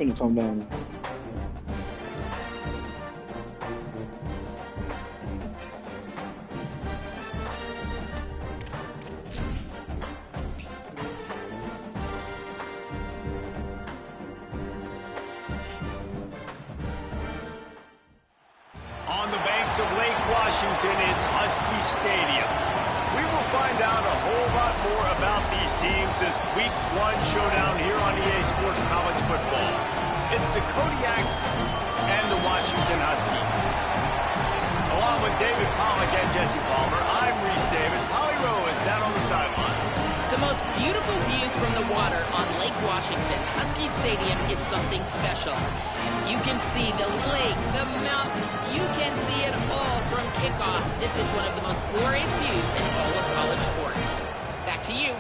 finna come down. On the banks of Lake Washington, it's Husky Stadium. We will find out a whole lot more about these teams as Week 1 showdown here on EA Sports College Football. It's the Kodiaks and the Washington Huskies. Along with David Pollack and Jesse Palmer, I'm Reese Davis. Holly Rowe is down on the sideline. The most beautiful views from the water on Lake Washington. Husky Stadium is something special. You can see the lake, the mountains. You can see it all from kickoff. This is one of the most glorious views in all of college sports. Back to you.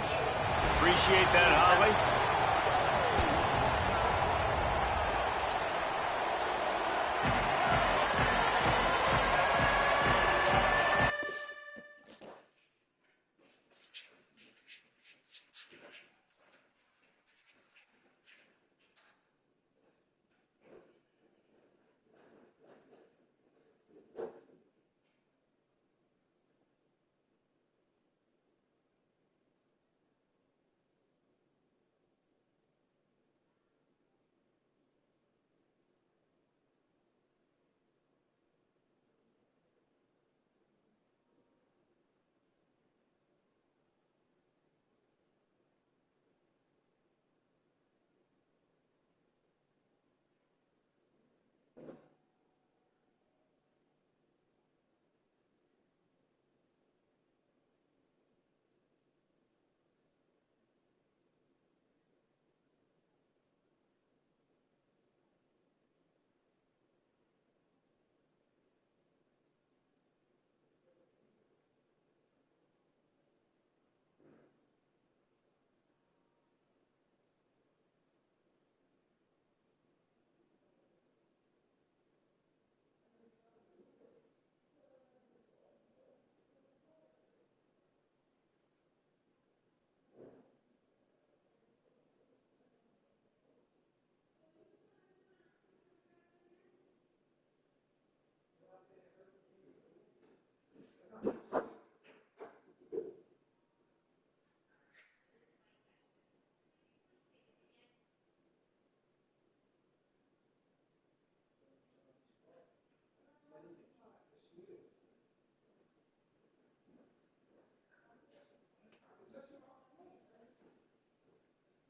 Appreciate that, Holly.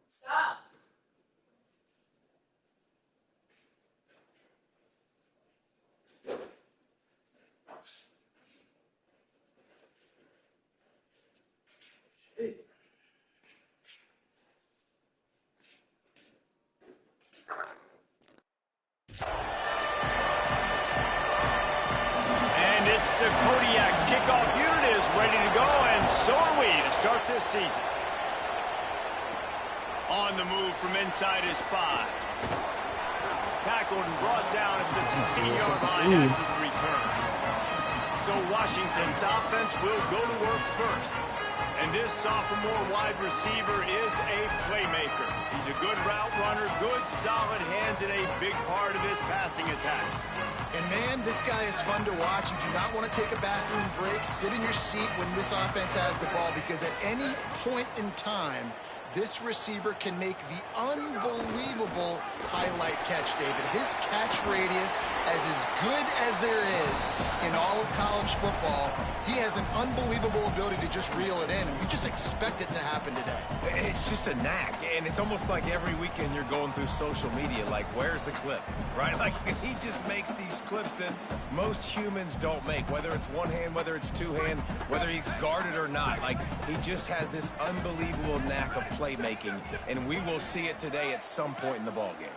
Stop. And it's the Kodiaks. Kickoff unit is ready to go, and so are we to start this season. On the move from inside his 5. Tackled and brought down at the 16-yard line after the return. So Washington's offense will go to work first. And this sophomore wide receiver is a playmaker. He's a good route runner, good solid hands, and a big part of his passing attack. And man, this guy is fun to watch. You do not want to take a bathroom break. Sit in your seat when this offense has the ball, because at any point in time, this receiver can make the unbelievable highlight catch, David. His catch radius is as good as there is in all of college football. He has an unbelievable ability to just reel it in, and we just expect it to happen today. It's just a knack, and it's almost like every weekend you're going through social media, like, where's the clip, right? Like, he just makes these clips that most humans don't make, whether it's one hand, whether it's two hand, whether he's guarded or not. Like, he just has this unbelievable knack of playmaking, and we will see it today at some point in the ballgame.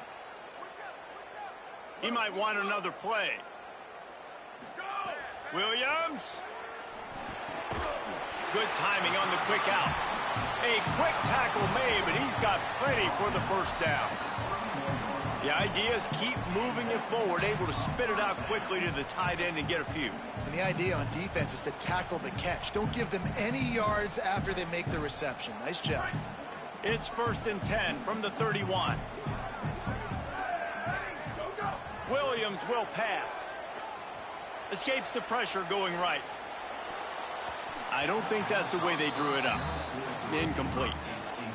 He might want another play. Williams. Good timing on the quick out. A quick tackle made, but he's got plenty for the first down. The idea is keep moving it forward, able to spit it out quickly to the tight end and get a few. And the idea on defense is to tackle the catch. Don't give them any yards after they make the reception. Nice job. It's 1st and 10 from the 31. Williams will pass. Escapes the pressure going right. I don't think that's the way they drew it up. Incomplete.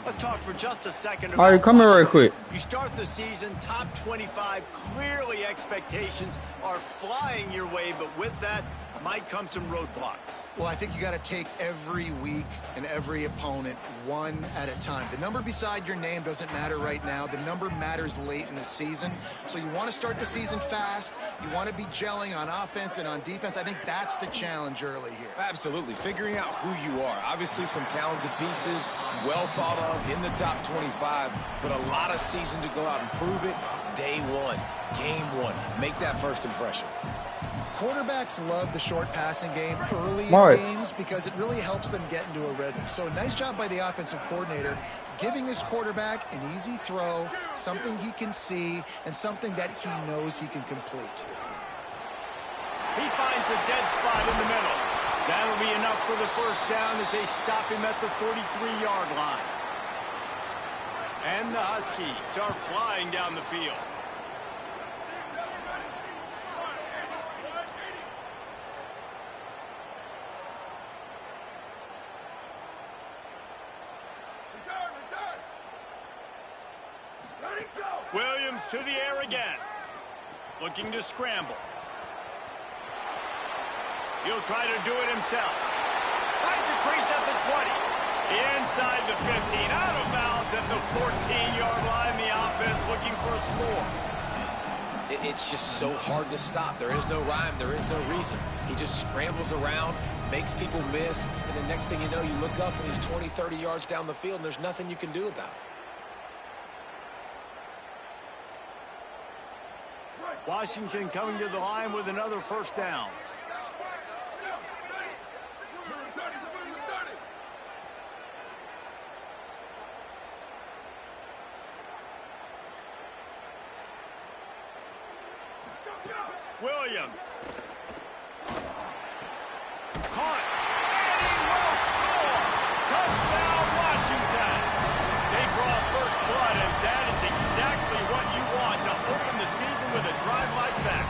Let's talk for just a second about All right, come here right quick. You start the season top 25. Clearly expectations are flying your way, but with that might come some roadblocks. Well, I think you got to take every week and every opponent one at a time. The number beside your name doesn't matter right now. The number matters late in the season. So you want to start the season fast. You want to be gelling on offense and on defense. I think that's the challenge early here. Absolutely. Figuring out who you are. Obviously some talented pieces, well thought of in the top 25, but a lot of season to go out and prove it. Day one, game one. Make that first impression. Quarterbacks love the short passing game early in games because it really helps them get into a rhythm. So nice job by the offensive coordinator giving his quarterback an easy throw, something he can see, and something that he knows he can complete. He finds a dead spot in the middle. That'll be enough for the first down as they stop him at the 43-yard line. And the Huskies are flying down the field. Williams to the air again. Looking to scramble. He'll try to do it himself. Finds a crease at the 20. Inside the 15. Out of bounds at the 14-yard line. The offense looking for a score. It's just so hard to stop. There is no rhyme. There is no reason. He just scrambles around, makes people miss, and the next thing you know, you look up and he's 20, 30 yards down the field, and there's nothing you can do about it. Washington coming to the line with another first down. Williams. Caught. And he will score. Touchdown, Washington. They draw first blood, and that is exactly what you want to open the season with a drive like that.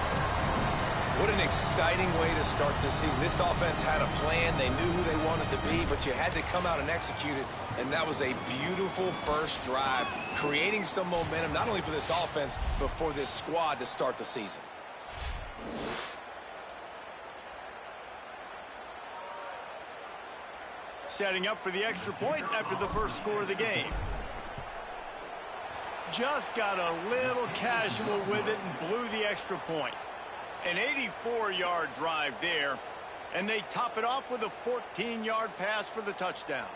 What an exciting way to start this season. This offense had a plan. They knew who they wanted to be, but you had to come out and execute it, and that was a beautiful first drive, creating some momentum, not only for this offense, but for this squad to start the season. Setting up for the extra point after the first score of the game. Just got a little casual with it and blew the extra point. An 84-yard drive there, and they top it off with a 14-yard pass for the touchdown.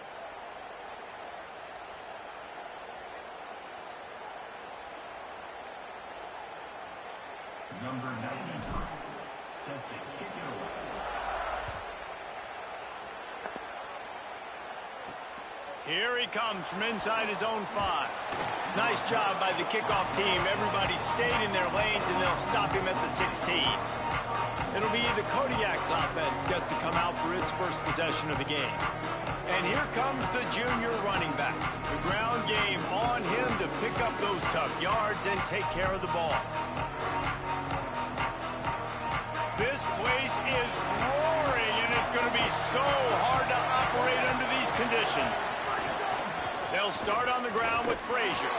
Number 93, set to kick it away. Here he comes from inside his own 5. Nice job by the kickoff team. Everybody stayed in their lanes, and they'll stop him at the 16. It'll be the Kodiak's offense gets to come out for its first possession of the game. And here comes the junior running back. The ground game on him to pick up those tough yards and take care of the ball. This place is roaring, and it's going to be so hard to operate under these conditions. They'll start on the ground with Frazier.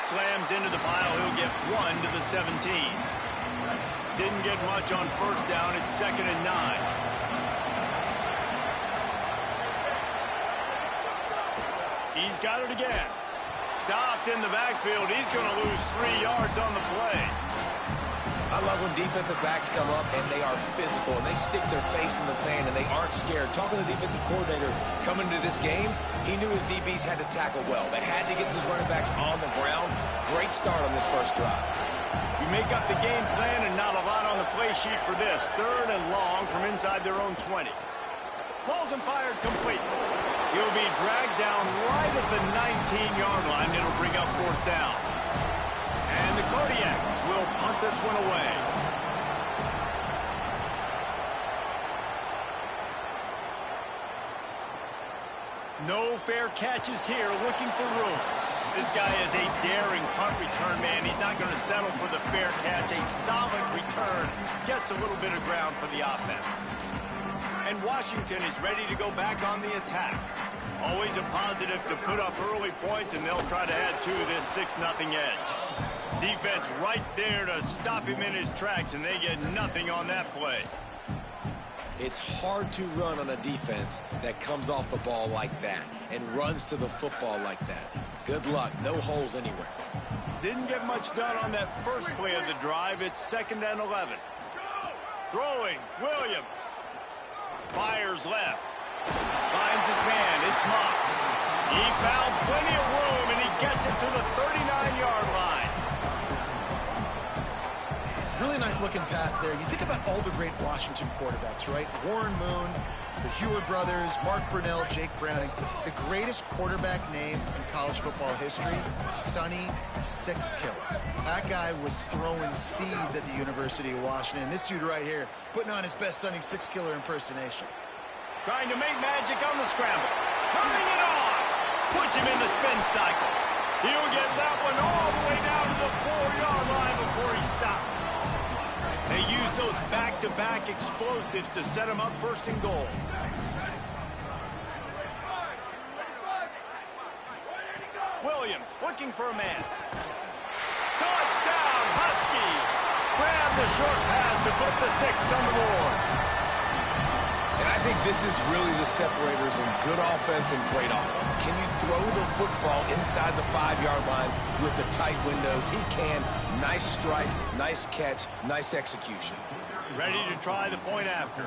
Slams into the pile. He'll get 1 to the 17. Didn't get much on first down. It's 2nd and 9. He's got it again. Stopped in the backfield. He's going to lose 3 yards on the play. I love when defensive backs come up and they are physical and they stick their face in the fan and they aren't scared. Talking to the defensive coordinator coming into this game, he knew his DBs had to tackle well. They had to get these running backs on the ground. Great start on this first drive. You make up the game plan and not a lot on the play sheet for this. 3rd and long from inside their own 20. Pulls and fired complete. He'll be dragged down right at the 19-yard line. It'll bring up 4th down. And the Kodiaks will punt this one away. No fair catches here, looking for room. This guy is a daring punt return man. He's not going to settle for the fair catch. A solid return gets a little bit of ground for the offense. And Washington is ready to go back on the attack. Always a positive to put up early points, and they'll try to add to this 6-0 edge. Defense right there to stop him in his tracks, and they get nothing on that play. It's hard to run on a defense that comes off the ball like that and runs to the football like that. Good luck. No holes anywhere. Didn't get much done on that first play of the drive. It's 2nd and 11. Throwing, Williams. Fires left. Finds his man. It's Moss. He found plenty of room, and he gets it to the 39-yard line. Really nice looking pass there. You think about all the great Washington quarterbacks, right? Warren Moon, the Heward brothers, Mark Brunell, Jake Browning. The greatest quarterback name in college football history, Sonny Six Killer. That guy was throwing seeds at the University of Washington. This dude right here putting on his best Sonny Six Killer impersonation. Trying to make magic on the scramble. Turning it on. Puts him in the spin cycle. He'll get that one all the way down to the 4-yard line before he stops. They use those back-to-back explosives to set him up 1st and goal. Williams looking for a man. Touchdown, Husky! Grab the short pass to put the 6 on the board. And I think this is really the separators in good offense and great offense. Can you throw the football inside the 5-yard line with the tight windows? He can. Nice strike, nice catch, nice execution. Ready to try the point after.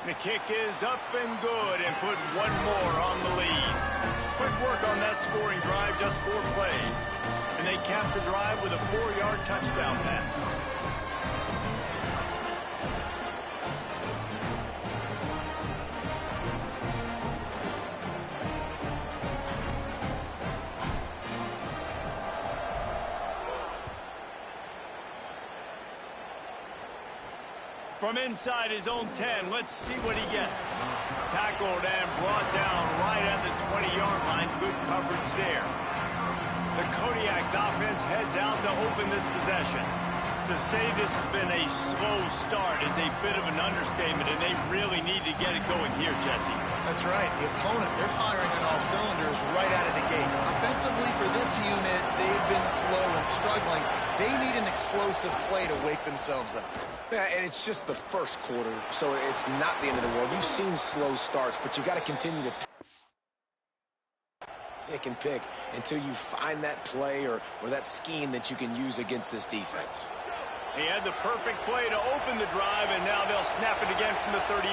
The kick is up and good, and put one more on the lead. Quick work on that scoring drive, just 4 plays. And they cap the drive with a 4-yard touchdown pass. From inside his own 10, let's see what he gets. Tackled and brought down right at the 20-yard line. Good coverage there. The Kodiak's offense heads out to open this possession. To say this has been a slow start is a bit of an understatement, and they really need to get it going here, Jesse. That's right. The opponent, they're firing on all cylinders right out of the gate. Offensively, for this unit, they've been slow and struggling. They need an explosive play to wake themselves up. Yeah, and it's just the first quarter, so it's not the end of the world. You've seen slow starts, but you got to continue to pick until you find that play or that scheme that you can use against this defense. He had the perfect play to open the drive, and now they'll snap it again from the 38.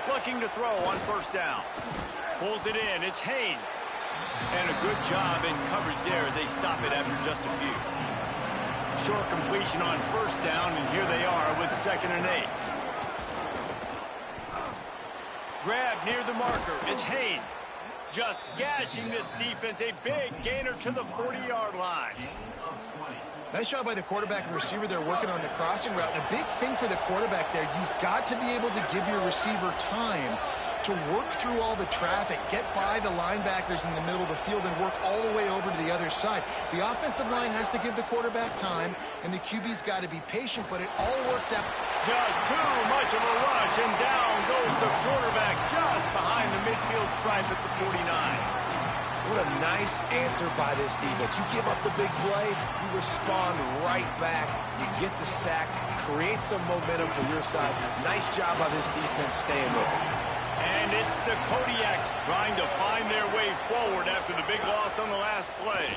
Looking to throw on 1st down. Pulls it in. It's Haynes. And a good job in coverage there as they stop it after just a few. Short completion on 1st down, and here they are with 2nd and 8. Grab near the marker. It's Haynes. Just gashing this defense. A big gainer to the 40-yard line. Nice job by the quarterback and receiver there working on the crossing route. And a big thing for the quarterback there, you've got to be able to give your receiver time to work through all the traffic, get by the linebackers in the middle of the field, and work all the way over to the other side. The offensive line has to give the quarterback time, and the QB's got to be patient, but it all worked out. Just too much of a rush, and down goes the quarterback just behind the midfield stripe at the 49. What a nice answer by this defense. You give up the big play, you respond right back, you get the sack, create some momentum for your side. Nice job by this defense staying with it. And it's the Kodiaks trying to find their way forward after the big loss on the last play.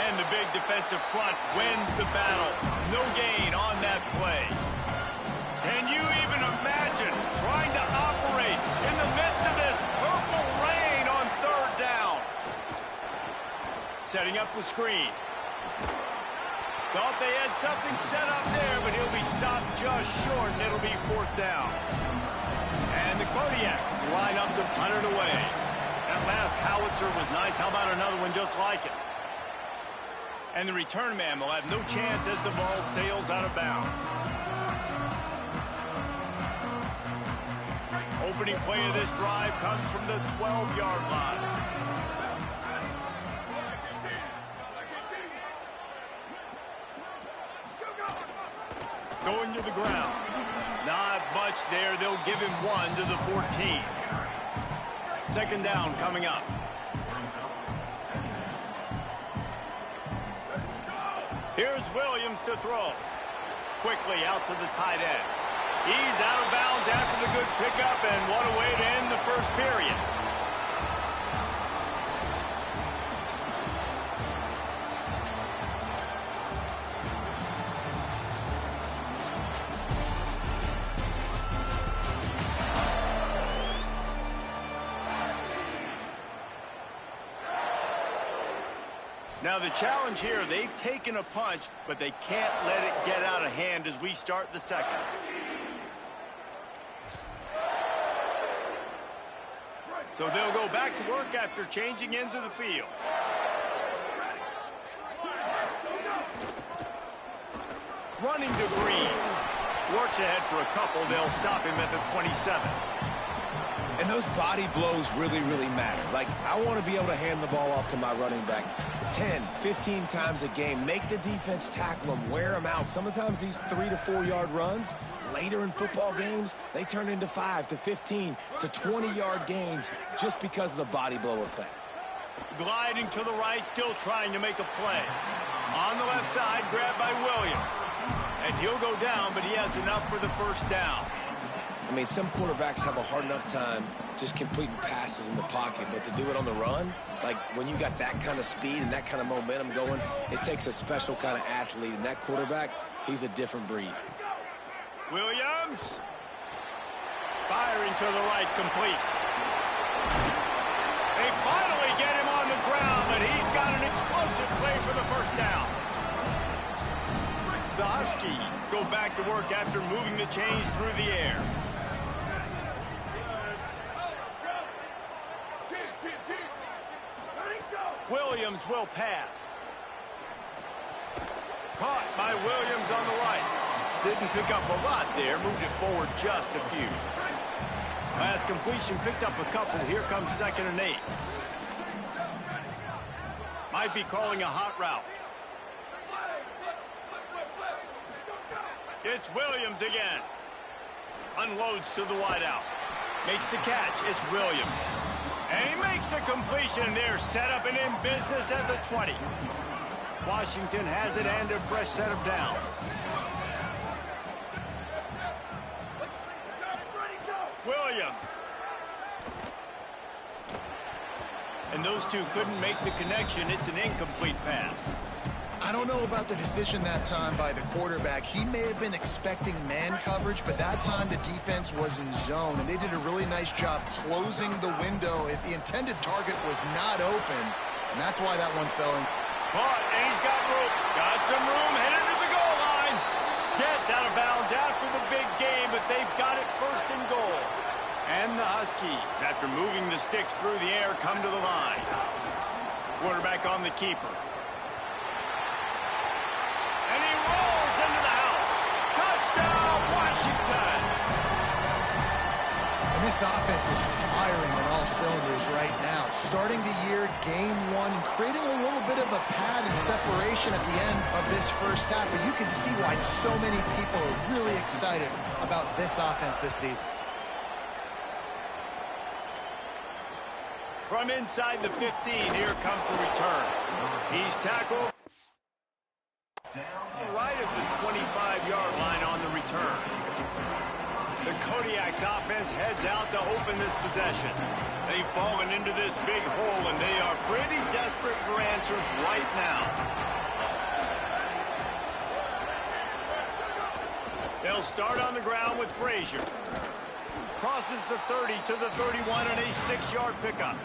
And the big defensive front wins the battle. No gain on that play. Can you even imagine trying to operate in the midst of this purple rain on 3rd down? Setting up the screen. Thought they had something set up there, but he'll be stopped just short, and it'll be 4th down. And the Kodiaks line up to punt it away. That last howitzer was nice. How about another one just like it? And the return man will have no chance as the ball sails out of bounds. opening play of this drive comes from the 12-yard line. Going to the ground. Not much there. They'll give him 1 to the 14. Second down coming up. Here's Williams to throw. Quickly out to the tight end. He's out of bounds after the good pickup, and what a way to end the first period. Now the challenge here, they've taken a punch, but they can't let it get out of hand as we start the second. So they'll go back to work after changing into the field. Running to Green. Works ahead for a couple. They'll stop him at the 27. And those body blows really, really matter. Like, I want to be able to hand the ball off to my running back 10, 15 times a game. Make the defense tackle them, wear them out. Sometimes these 3 to 4 yard runs, later in football games, they turn into 5 to 15 to 20 yard gains just because of the body blow effect. Gliding to the right, still trying to make a play. On the left side, grabbed by Williams. And he'll go down, but he has enough for the first down. I mean, some quarterbacks have a hard enough time just completing passes in the pocket, but to do it on the run, like when you got that kind of speed and that kind of momentum going, it takes a special kind of athlete, and that quarterback, he's a different breed. Williams. Firing to the right, complete. They finally get him on the ground, but he's got an explosive play for the first down. The Huskies go back to work after moving the chains through the air. Williams will pass. Caught by Williams on the right. Didn't pick up a lot there. Moved it forward just a few. Last completion picked up a couple. Here comes 2nd and 8. Might be calling a hot route. It's Williams again. Unloads to the wideout. Makes the catch. It's Williams. And he makes a completion there. Set up and in business at the 20. Washington has it and a fresh set of downs. Williams. And those two couldn't make the connection. It's an incomplete pass. I don't know about the decision that time by the quarterback. He may have been expecting man coverage, but that time the defense was in zone, and they did a really nice job closing the window. The intended target was not open, and that's why that one fell in. Caught, and he's got room. Got some room, headed to the goal line. Gets out of bounds after the big game, but they've got it first and goal. And the Huskies, after moving the sticks through the air, come to the line. Quarterback on the keeper. And he rolls into the house. Touchdown, Washington! And this offense is firing on all cylinders right now. Starting the year, game 1, and creating a little bit of a pad and separation at the end of this first half. But you can see why so many people are really excited about this offense this season. From inside the 15, here comes the return. He's tackled right at the 25-yard line on the return. The Kodiak's offense heads out to open this possession. They've fallen into this big hole, and they are pretty desperate for answers right now. They'll start on the ground with Frazier. Crosses the 30 to the 31 and a 6-yard pickup.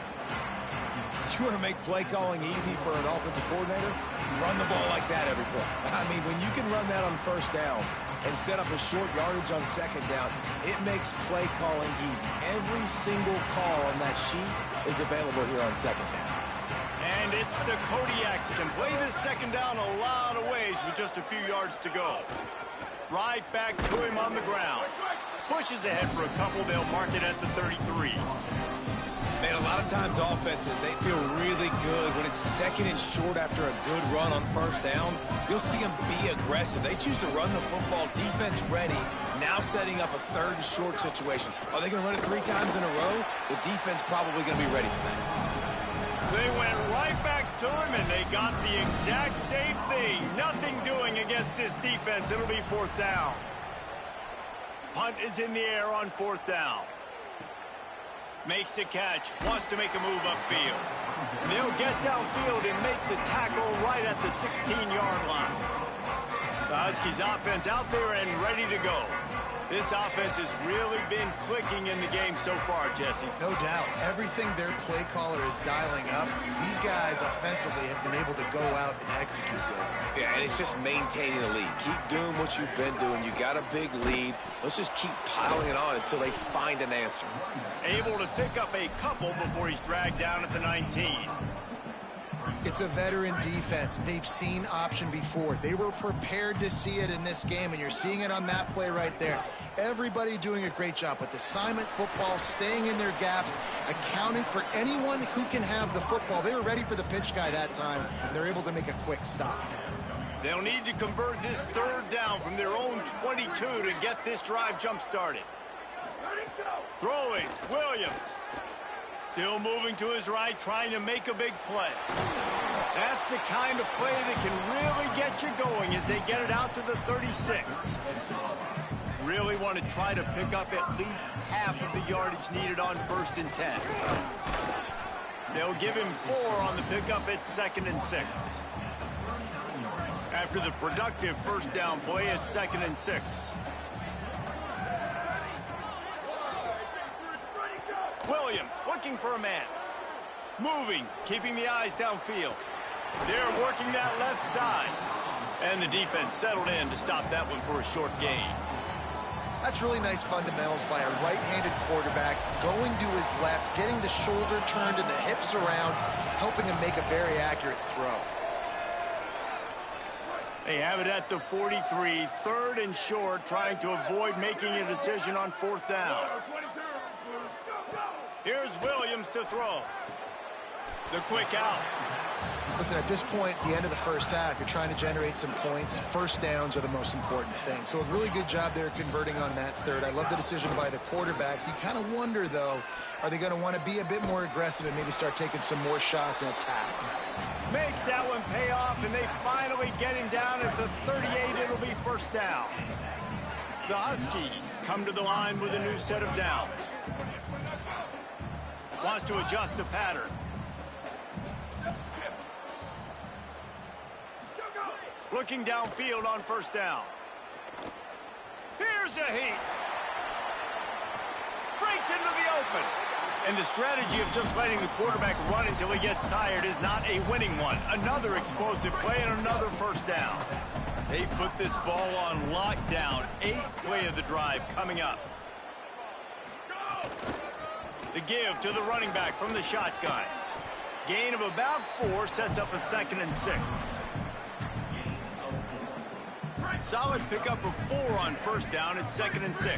You want to make play calling easy for an offensive coordinator? Run the ball like that every play. I mean, when you can run that on first down and set up a short yardage on second down, it makes play calling easy. Every single call on that sheet is available here on second down. And it's the Kodiaks can play this second down a lot of ways with just a few yards to go. right back to him on the ground. Pushes ahead for a couple. They'll mark it at the 33. Man, a lot of times offenses, they feel really good when it's second and short after a good run on first down. You'll see them be aggressive. They choose to run the football, defense ready, now setting up a third and short situation. Are they going to run it 3 times in a row? The defense probably going to be ready for that. They went right back to him, and they got the exact same thing. Nothing doing against this defense. It'll be 4th down. Punt is in the air on 4th down. Makes the catch, wants to make a move upfield. They'll get downfield and make the tackle right at the 16-yard line. The Huskies offense out there and ready to go. This offense has really been clicking in the game so far, Jesse. No doubt. Everything their play caller is dialing up, these guys offensively have been able to go out and execute there. Yeah, and it's just maintaining the lead. Keep doing what you've been doing. You got a big lead. Let's just keep piling it on until they find an answer. Able to pick up a couple before he's dragged down at the 19. It's a veteran defense. They've seen option before. They were prepared to see it in this game, and you're seeing it on that play right there. Everybody doing a great job with assignment football, staying in their gaps, accounting for anyone who can have the football. They were ready for the pitch guy that time, and they're able to make a quick stop. They'll need to convert this 3rd down from their own 22 to get this drive jump-started. Throwing, Williams. Still moving to his right, trying to make a big play. That's the kind of play that can really get you going as they get it out to the 36. Really want to try to pick up at least half of the yardage needed on 1st and 10. They'll give him 4 on the pickup at 2nd and 6. After the productive 1st down play, it's 2nd and 6. Williams looking for a man. Moving, keeping the eyes downfield. They're working that left side. And the defense settled in to stop that one for a short gain. That's really nice fundamentals by a right-handed quarterback, going to his left, getting the shoulder turned and the hips around, helping him make a very accurate throw. They have it at the 43, 3rd and short, trying to avoid making a decision on 4th down. Here's Williams to throw. The quick out. Listen, at this point, the end of the 1st half, you're trying to generate some points. 1st downs are the most important thing. So a really good job there converting on that 3rd. I love the decision by the quarterback. You kind of wonder, though, are they going to want to be a bit more aggressive and maybe start taking some more shots and attack? Makes that one pay off, and they finally get him down at the 38. It'll be 1st down. The Huskies come to the line with a new set of downs. Wants to adjust the pattern. Looking downfield on 1st down. Here's a heat. Breaks into the open. And the strategy of just letting the quarterback run until he gets tired is not a winning one. Another explosive play and another 1st down. They've put this ball on lockdown. 8th play of the drive coming up. The give to the running back from the shotgun. Gain of about 4 sets up a 2nd and 6. Solid pickup of 4 on 1st down at 2nd and 6.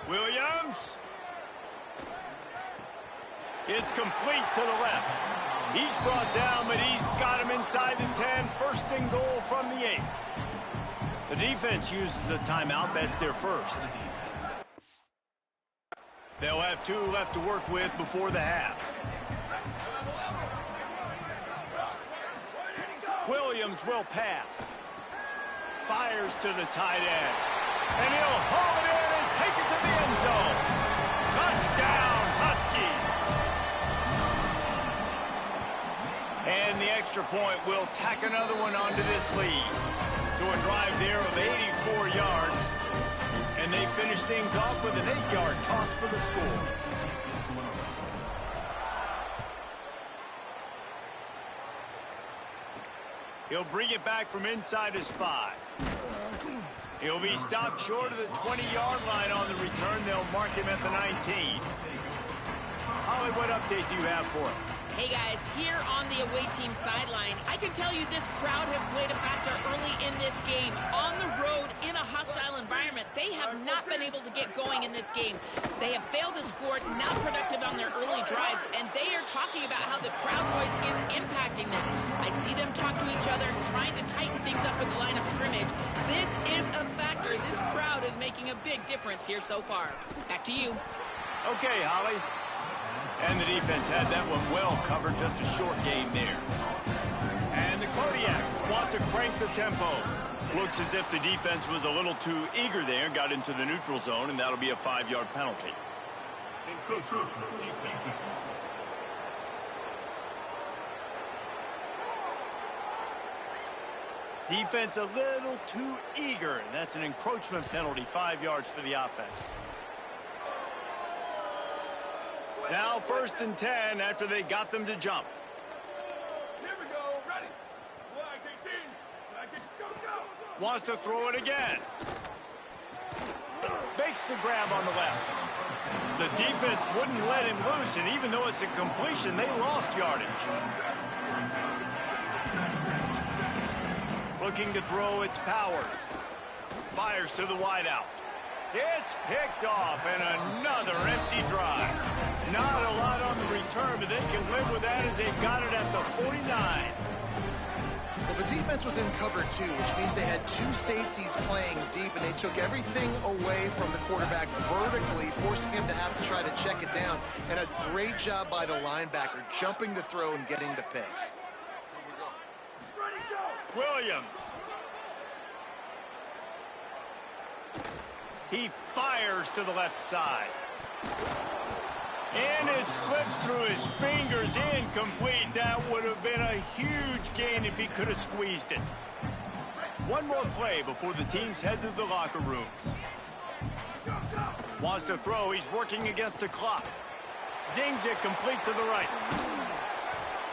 Williams. It's complete to the left. He's brought down, but he's got him inside the 10. 1st and goal from the 8. The defense uses a timeout. That's their 1st. They'll have 2 left to work with before the half. Williams will pass. Fires to the tight end. And he'll haul it in and take it to the end zone. Touchdown, Huskies. And the extra point will tack another one onto this lead. So a drive there of 84 yards. And they finish things off with an 8-yard toss for the score. He'll bring it back from inside his 5. He'll be stopped short of the 20-yard line on the return. They'll mark him at the 19. Holly, what update do you have for him? Hey guys, here on the away team sideline, I can tell you this crowd has played a factor early in this game. On the road, in a hostile environment, they have not been able to get going in this game. They have failed to score, not productive on their early drives, and they are talking about how the crowd noise is impacting them. I see them talk to each other, trying to tighten things up at the line of scrimmage. This is a factor. This crowd is making a big difference here so far. Back to you. Okay, Holly. And the defense had that one well covered, just a short gain there. And the Kodiaks want to crank the tempo. Looks as if the defense was a little too eager there, got into the neutral zone, and that'll be a 5-yard penalty. Defense a little too eager, and that's an encroachment penalty, 5 yards for the offense. Now 1st and 10 after they got them to jump. Here we go. Ready. Flag 18. Flag 18. Go. Wants to throw it again. Makes the grab on the left. The defense wouldn't let him loose, and even though it's a completion, they lost yardage. Looking to throw, it's Powers. Fires to the wideout. It's picked off, and another empty drive. Not a lot on the return, but they can live with that as they've got it at the 49. Well, the defense was in cover 2, which means they had 2 safeties playing deep, and they took everything away from the quarterback vertically, forcing him to have to try to check it down. And a great job by the linebacker, jumping the throw and getting the pick. Williams. He fires to the left side. And it slips through his fingers, incomplete. That would have been a huge gain if he could have squeezed it. One more play before the teams head to the locker rooms. Wants to throw, he's working against the clock. Zings it complete to the right.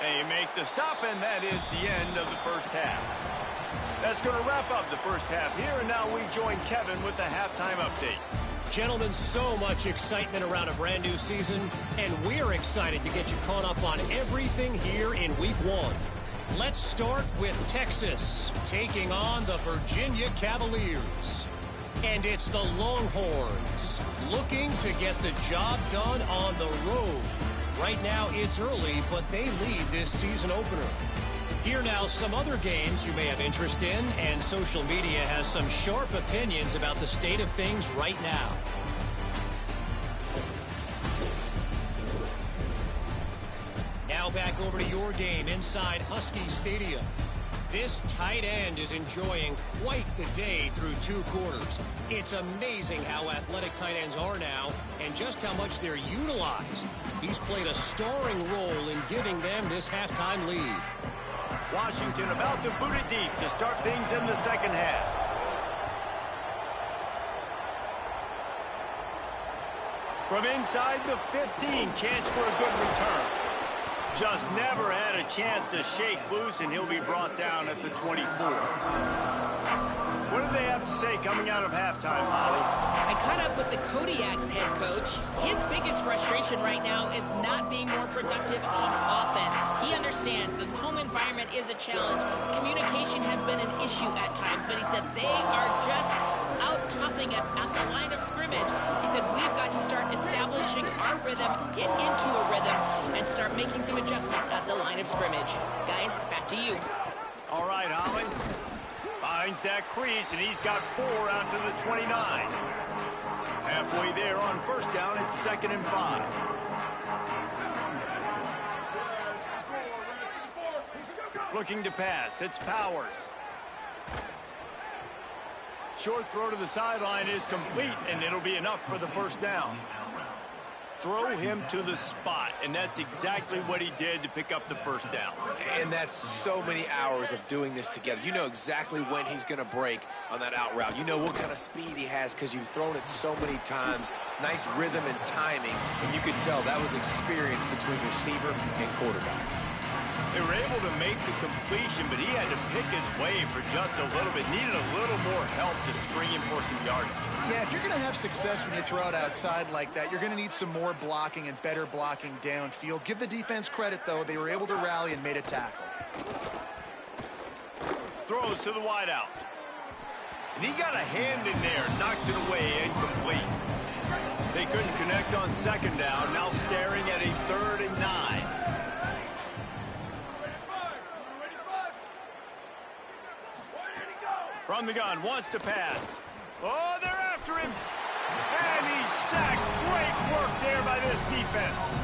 They make the stop, and that is the end of the first half. That's going to wrap up the first half here, and now we join Kevin with the halftime update. Gentlemen, so much excitement around a brand new season, and we're excited to get you caught up on everything here in Week 1. Let's start with Texas taking on the Virginia Cavaliers. And it's the Longhorns looking to get the job done on the road. Right now it's early, but they lead this season opener. Here now some other games you may have interest in, and social media has some sharp opinions about the state of things right now. Now back over to your game inside Husky Stadium. This tight end is enjoying quite the day through 2 quarters. It's amazing how athletic tight ends are now and just how much they're utilized. He's played a starring role in giving them this halftime lead. Washington about to boot it deep to start things in the second half. From inside the 15, chance for a good return. Just never had a chance to shake loose, and he'll be brought down at the 24. What do they have to say coming out of halftime, Holly? I caught up with the Kodiaks head coach. His biggest frustration right now is not being more productive on offense. He understands the home environment is a challenge. Communication has been an issue at times, but he said they are just out-toughing us at the line of scrimmage. He said we've got to start establishing our rhythm, get into a rhythm, and start making some adjustments at the line of scrimmage. Guys, back to you. All right, Holly. Finds that crease, and he's got 4 out to the 29. Halfway there on first down, it's 2nd and 5. Looking to pass, it's Powers. Short throw to the sideline is complete, and it'll be enough for the first down. Throw him to the spot, and that's exactly what he did to pick up the first down. And that's so many hours of doing this together. You know exactly when he's going to break on that out route. You know what kind of speed he has because you've thrown it so many times. Nice rhythm and timing, and you could tell that was experience between receiver and quarterback. They were able to make the completion, but he had to pick his way for just a little bit. Needed a little more help to spring him for some yardage. Yeah, if you're going to have success when you throw it outside like that, you're going to need some more blocking and better blocking downfield. Give the defense credit, though. They were able to rally and made a tackle. Throws to the wideout. And he got a hand in there, knocks it away, incomplete. They couldn't connect on second down, now staring at a 3rd and 9. From the gun, wants to pass. Oh, they're after him. And he's sacked. Great work there by this defense.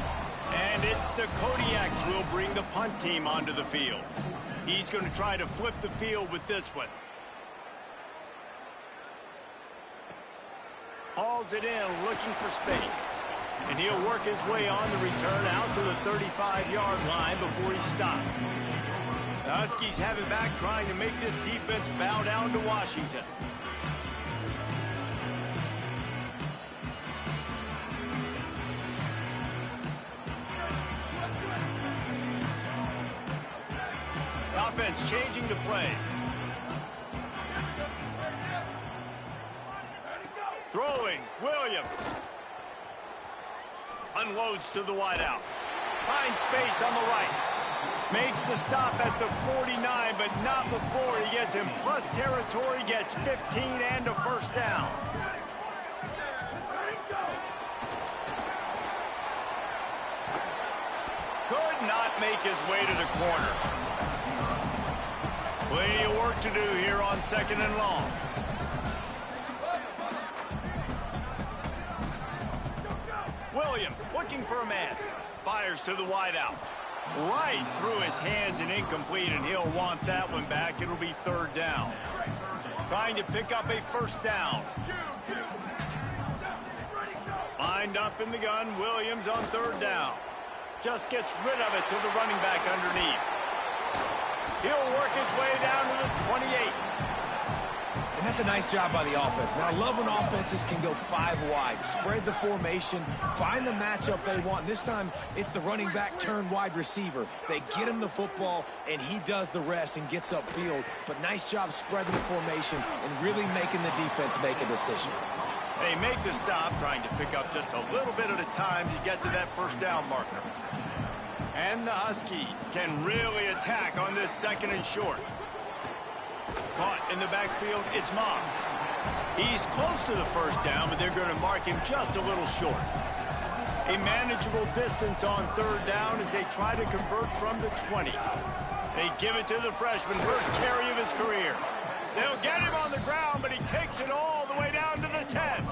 And it's the Kodiaks who will bring the punt team onto the field. He's going to try to flip the field with this one. Hauls it in, looking for space. And he'll work his way on the return out to the 35-yard line before he stops. The Huskies have it back, trying to make this defense bow down to Washington. Offense changing the play. Throwing, Williams. Unloads to the wideout. Finds space on the right. Makes the stop at the 49, but not before he gets in plus territory, gets 15 and a first down. Could not make his way to the corner. Plenty of work to do here on 2nd and long. Williams looking for a man. Fires to the wideout. Right through his hands and incomplete, and he'll want that one back. It'll be 3rd down. Trying to pick up a first down. Lined up in the gun, Williams on 3rd down. Just gets rid of it to the running back underneath. He'll work his way down to the 28. And that's a nice job by the offense. Man, I love when offenses can go 5 wide, spread the formation, find the matchup they want. This time, it's the running back turned wide receiver. They get him the football, and he does the rest and gets upfield. But nice job spreading the formation and really making the defense make a decision. They make the stop, trying to pick up just a little bit at a time to get to that first down marker. And the Huskies can really attack on this 2nd and short. Caught in the backfield, it's Moss. He's close to the first down, but they're going to mark him just a little short. A manageable distance on 3rd down as they try to convert from the 20. They give it to the freshman, first carry of his career. They'll get him on the ground, but he takes it all the way down to the 10.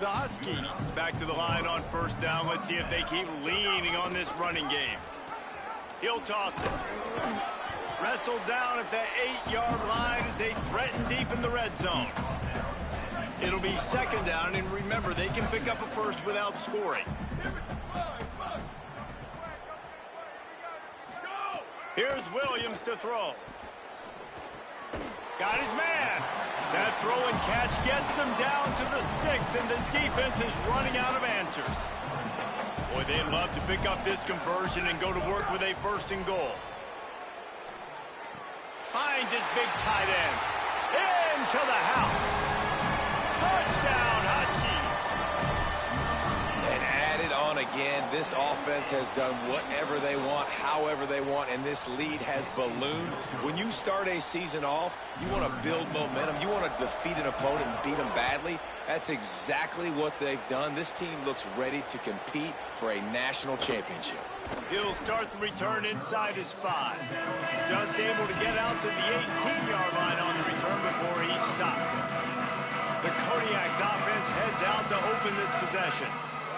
The Huskies back to the line on 1st down. Let's see if they keep leaning on this running game. He'll toss it. Wrestled down at the 8-yard line as they threaten deep in the red zone. It'll be 2nd down, and remember, they can pick up a first without scoring. Here's Williams to throw. Got his man. That throw and catch gets them down to the 6, and the defense is running out of answers. Boy, they'd love to pick up this conversion and go to work with a 1st and goal. Finds his big tight end. Into the house. Touchdown, Huskies. And added on again, this offense has done whatever they want, however they want, and this lead has ballooned. When you start a season off, you want to build momentum. You want to defeat an opponent and beat them badly. That's exactly what they've done. This team looks ready to compete for a national championship. He'll start the return inside his 5. Just able to get out to the 18-yard line on the return before he stops. The Kodiaks offense heads out to open this possession.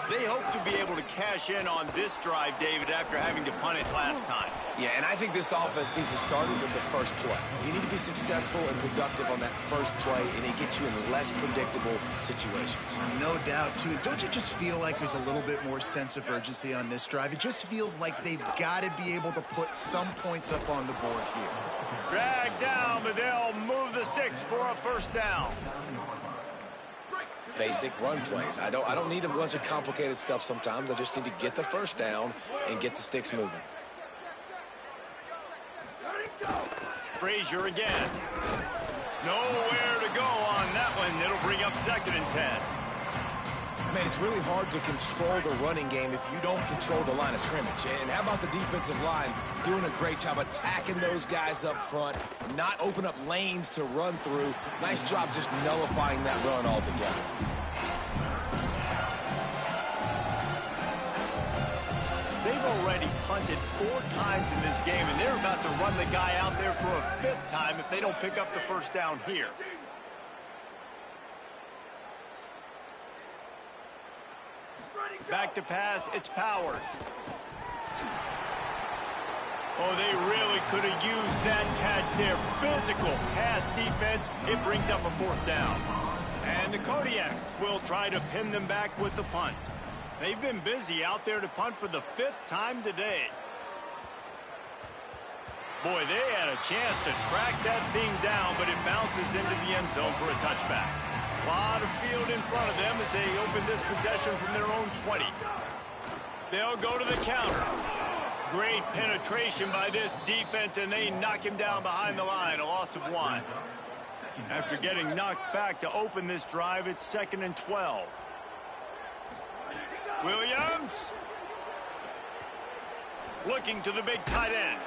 They hope to be able to cash in on this drive, David, after having to punt it last time. Yeah, and I think this offense needs to start with the first play. You need to be successful and productive on that first play, and it gets you in less predictable situations. No doubt, too. Don't you just feel like there's a little bit more sense of urgency on this drive? It just feels like they've got to be able to put some points up on the board here. Dragged down, but they'll move the sticks for a first down. Basic run plays. I don't need a bunch of complicated stuff sometimes. I just need to get the first down and get the sticks moving. Frazier again. Nowhere to go on that one. It'll bring up 2nd and 10. Man, it's really hard to control the running game if you don't control the line of scrimmage. And how about the defensive line doing a great job attacking those guys up front, not open up lanes to run through. Nice job just nullifying that run altogether. They've already punted 4 times in this game, and they're about to run the guy out there for a 5th time if they don't pick up the first down here. Back to pass, it's Powers. Oh, they really could have used that catch there. Physical pass defense. It brings up a 4th down. And the Kodiaks will try to pin them back with the punt. They've been busy out there to punt for the 5th time today. Boy, they had a chance to track that thing down, but it bounces into the end zone for a touchback. A lot of field in front of them as they open this possession from their own 20. They'll go to the counter. Great penetration by this defense, and they knock him down behind the line, a loss of 1. After getting knocked back to open this drive, it's 2nd and 12. Williams. Looking to the big tight end.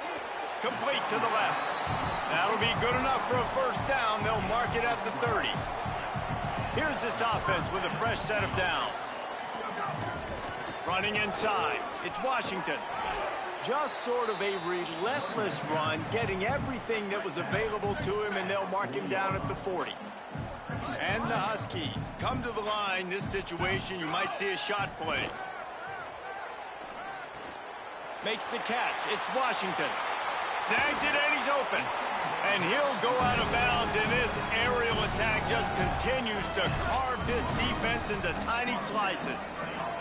Complete to the left. That'll be good enough for a 1st down. They'll mark it at the 30. Here's this offense with a fresh set of downs. Running inside. It's Washington. Just sort of a relentless run, getting everything that was available to him, and they'll mark him down at the 40. And the Huskies come to the line. This situation, you might see a shot play. Makes the catch. It's Washington. Snags it, and he's open. And he'll go out of bounds, and this aerial attack just continues to carve this defense into tiny slices.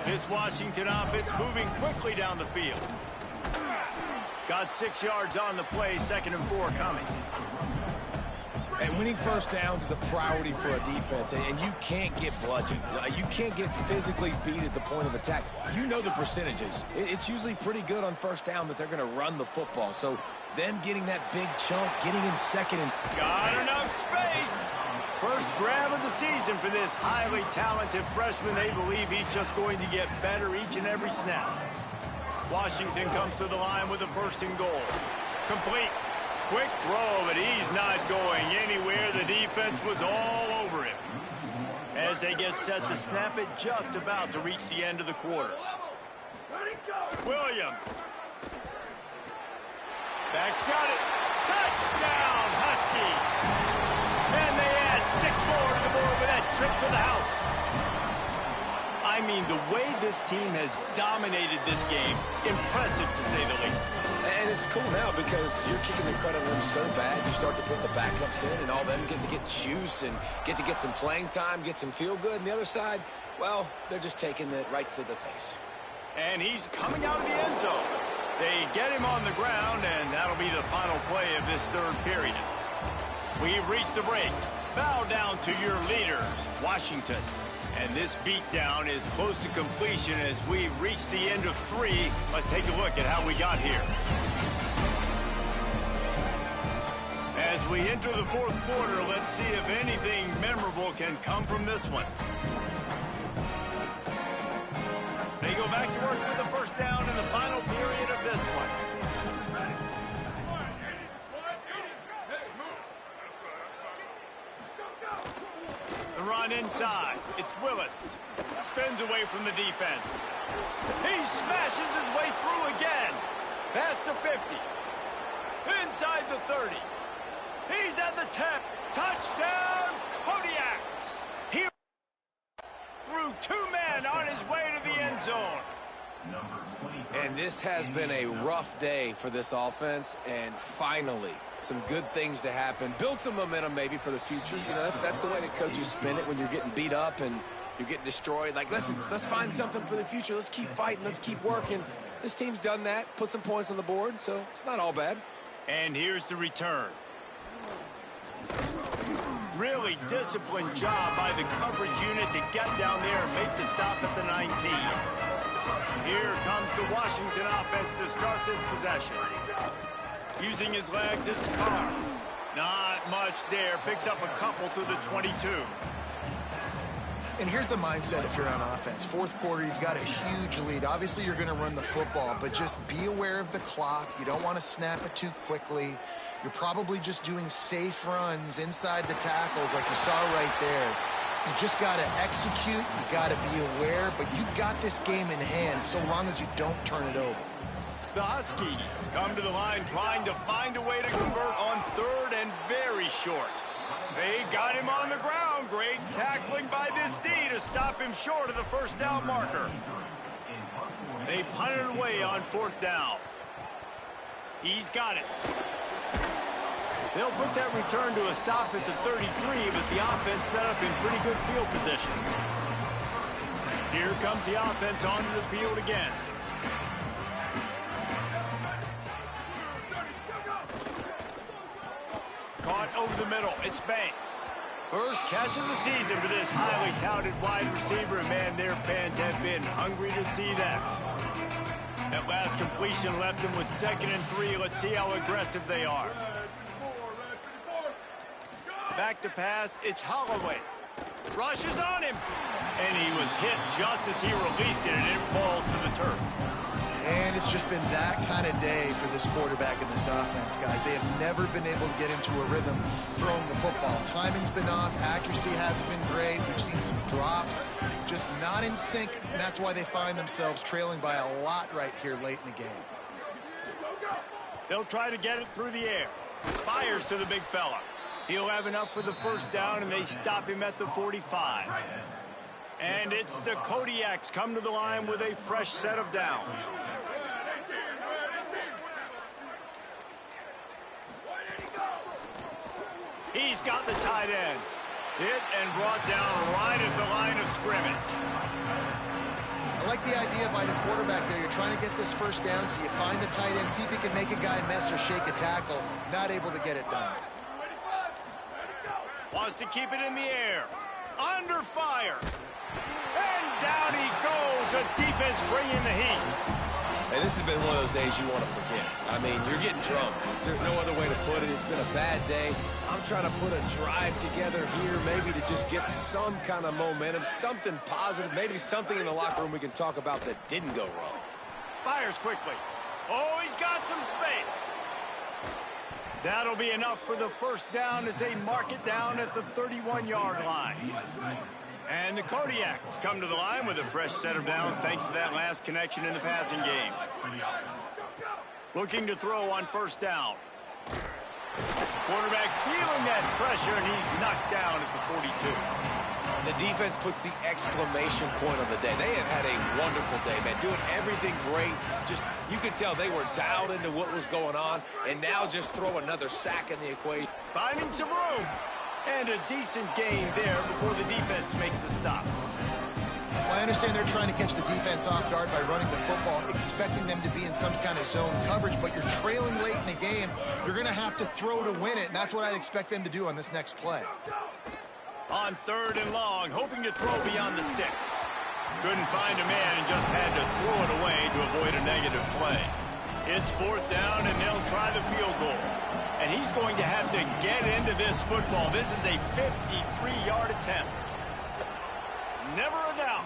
This Washington offense moving quickly down the field. Got 6 yards on the play, 2nd and 4 coming. And winning 1st downs is a priority for a defense, and you can't get bludgeoned. You can't get physically beat at the point of attack. You know the percentages. It's usually pretty good on 1st down that they're going to run the football. So them getting that big chunk, getting in 2nd and... Got enough space. First grab of the season for this highly talented freshman. They believe he's just going to get better each and every snap. Washington comes to the line with a 1st and goal. Complete. Quick throw, but he's not going anywhere. The defense was all over him. As they get set to snap it, just about to reach the end of the quarter. Williams. Back's got it. Touchdown, Husky. And they add 6 more to the board with that trip to the house. I mean, the way this team has dominated this game, impressive to say the least. And it's cool now because you're kicking the credit of them so bad, you start to put the backups in, and all them get to get juice and get to get some playing time, get some feel good. And the other side, well, they're just taking it right to the face. And he's coming out of the end zone. They get him on the ground, and that'll be the final play of this 3rd period. We've reached the break. Bow down to your leaders, Washington. And this beatdown is close to completion as we've reached the end of 3. Let's take a look at how we got here. As we enter the 4th quarter, let's see if anything memorable can come from this one. They go back to work with the 1st down in the final period of this one. The run inside. It's Willis. Spins away from the defense. He smashes his way through again. Past the 50. Inside the 30. He's at the 10. Touchdown, Kodiaks. He through 2 men on his way to the end zone. And this has been a rough day for this offense, and finally some good things to happen. Build some momentum maybe for the future. You know, that's the way that coaches spin it when you're getting beat up and you're getting destroyed. Like, listen, let's find something for the future. Let's keep fighting. Let's keep working. This team's done that, put some points on the board, so it's not all bad. And here's the return. Really disciplined job by the coverage unit to get down there and make the stop at the 19. Here comes the Washington offense to start this possession. Using his legs, it's Carr. Not much there. Picks up a couple to the 22. And here's the mindset if you're on offense. Fourth quarter, you've got a huge lead. Obviously, you're going to run the football, but just be aware of the clock. You don't want to snap it too quickly. You're probably just doing safe runs inside the tackles like you saw right there. You just got to execute. You got to be aware, but you've got this game in hand so long as you don't turn it over. The Huskies come to the line trying to find a way to convert on third and very short. They got him on the ground. Great tackling by this D to stop him short of the first down marker. They punted it away on fourth down. He's got it. They'll put that return to a stop at the 33, but the offense set up in pretty good field position. Here comes the offense onto the field again. Caught over the middle. It's Banks. First catch of the season for this highly touted wide receiver. And, man, their fans have been hungry to see that. That last completion left them with 2nd and 3. Let's see how aggressive they are. Back to pass. It's Holloway. Rushes on him. And he was hit just as he released it, and it falls to the turf. And it's just been that kind of day for this quarterback and this offense, guys. They have never been able to get into a rhythm throwing the football. Timing's been off. Accuracy hasn't been great. We've seen some drops. Just not in sync, and that's why they find themselves trailing by a lot right here late in the game. They'll try to get it through the air. Fires to the big fella. He'll have enough for the first down, and they stop him at the 45. And it's the Kodiaks come to the line with a fresh set of downs. He's got the tight end. Hit and brought down right at the line of scrimmage. I like the idea by the quarterback there. You're trying to get this first down, so you find the tight end, see if he can make a guy miss or shake a tackle. Not able to get it done. Wants to keep it in the air. Under fire. And down he goes. The defense bringing the heat. And this has been one of those days you want to forget. I mean, you're getting drunk. There's no other way to put it. It's been a bad day. I'm trying to put a drive together here maybe to just get some kind of momentum, something positive, maybe something in the locker room we can talk about that didn't go wrong. Fires quickly. Oh, he's got some space. That'll be enough for the first down as they mark it down at the 31-yard line. And the Kodiaks come to the line with a fresh set of downs thanks to that last connection in the passing game. Looking to throw on first down. Quarterback feeling that pressure, and he's knocked down at the 42. The defense puts the exclamation point on the day. They have had a wonderful day, man. Doing everything great. Just, you could tell they were dialed into what was going on, and now just throw another sack in the equation. Finding some room. And a decent gain there before the defense makes the stop. Well, I understand they're trying to catch the defense off guard by running the football, expecting them to be in some kind of zone coverage, but you're trailing late in the game. You're going to have to throw to win it, and that's what I'd expect them to do on this next play. On 3rd and long, hoping to throw beyond the sticks. Couldn't find a man and just had to throw it away to avoid a negative play. It's 4th down, and they'll try the field goal. And he's going to have to get into this football. This is a 53-yard attempt. Never a doubt.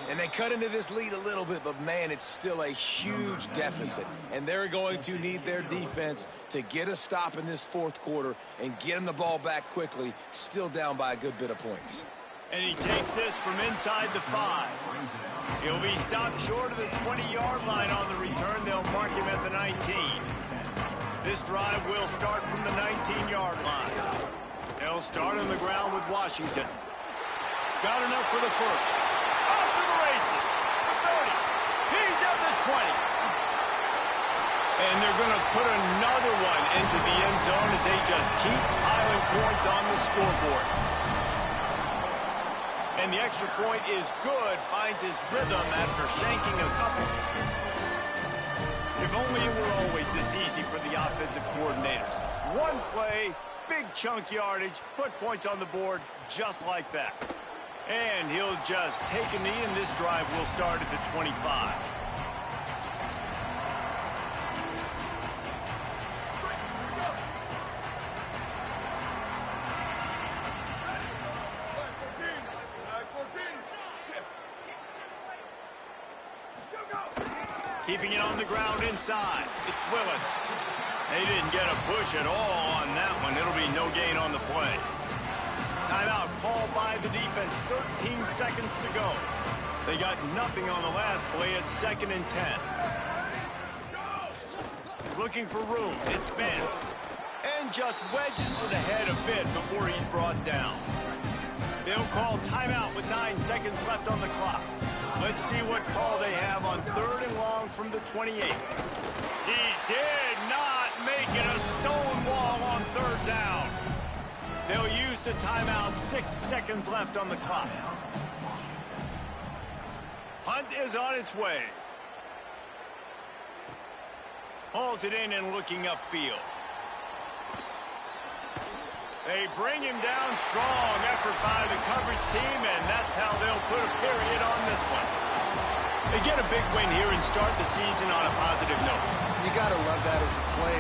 And they cut into this lead a little bit, but, man, it's still a huge deficit. And they're going to need their defense to get a stop in this 4th quarter and get them the ball back quickly, still down by a good bit of points. And he takes this from inside the 5. He'll be stopped short of the 20-yard line on the return. They'll mark him at the 19. This drive will start from the 19-yard line. They'll start on the ground with Washington. Got enough for the first. Off to the races. The 30. He's at the 20. And they're going to put another one into the end zone as they just keep piling points on the scoreboard. And the extra point is good. Finds his rhythm after shanking a couple. If only it were always this easy for the offensive coordinators. One play, big chunk yardage, put points on the board just like that. And he'll just take a knee, and this drive will start at the 25. Keeping it on the ground inside. It's Willis. They didn't get a push at all on that one. It'll be no gain on the play. Timeout called by the defense. 13 seconds to go. They got nothing on the last play. It's 2nd and 10. Looking for room. It's Vince. And just wedges it ahead a bit before he's brought down. They'll call timeout with 9 seconds left on the clock. Let's see what call they have on 3rd and long from the 28. He did not make it a stone wall on 3rd down. They'll use the timeout. 6 seconds left on the clock. Hunt is on its way. Hauls it in and looking upfield. They bring him down. Strong effort by the coverage team, and that's how they'll put a period on this one. They get a big win here and start the season on a positive note. You got to love that as the players.